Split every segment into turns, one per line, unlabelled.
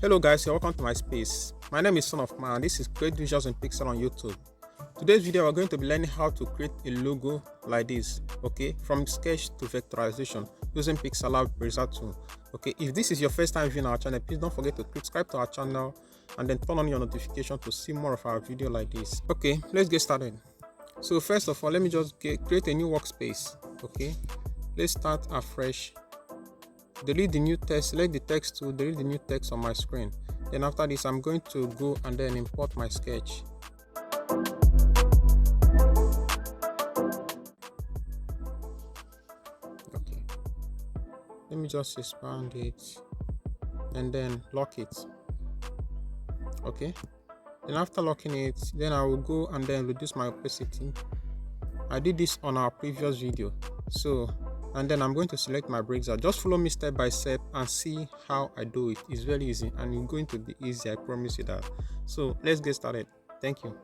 Hello guys, you're welcome to my space. My name is Son of Man. This is Create Visuals in Pixel on YouTube. Today's video we're going to be learning how to create a logo like this, okay, from sketch to vectorization using PixelLab BEIZER tool. Okay, if this is your first time viewing our channel, please don't forget to subscribe to our channel and then turn on your notification to see more of our video like this. Okay, let's get started. So first of all, let me just create a new workspace. Okay, let's start afresh. Delete the new text, select the text tool, delete the new text on my screen. Then after this, I'm going to go and then import my sketch. Okay, let me just expand it and then lock it. Okay, then after locking it, then I will go and then reduce my opacity. I did this on our previous video, and then I'm going to select my BEIZER. Just follow me step by step and see how I do it. It's very easy and it's going to be easy, I promise you that. So let's get started. Thank you.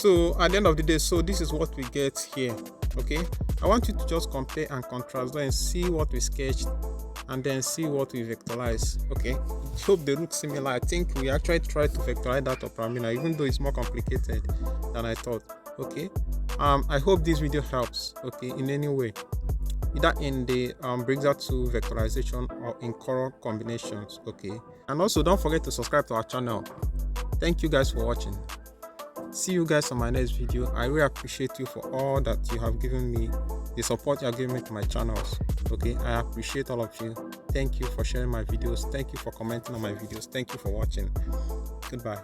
So at the end of the day, so this is what we get here. Okay, I want you to just compare and contrast and see what we sketched and then see what we vectorize. Okay, hope they look similar. I think we actually tried to vectorize that of Ramina, even though it's more complicated than I thought. Okay, I hope this video helps, okay, in any way, either in the BEIZER 2 vectorization or in color combinations. Okay, and also don't forget to subscribe to our channel. Thank you guys for watching. See you guys on my next video. I really appreciate you for all that you have given me, the support you have given me to my channels. Okay, I appreciate all of you. Thank you for sharing my videos. Thank you for commenting on my videos. Thank you for watching. Goodbye.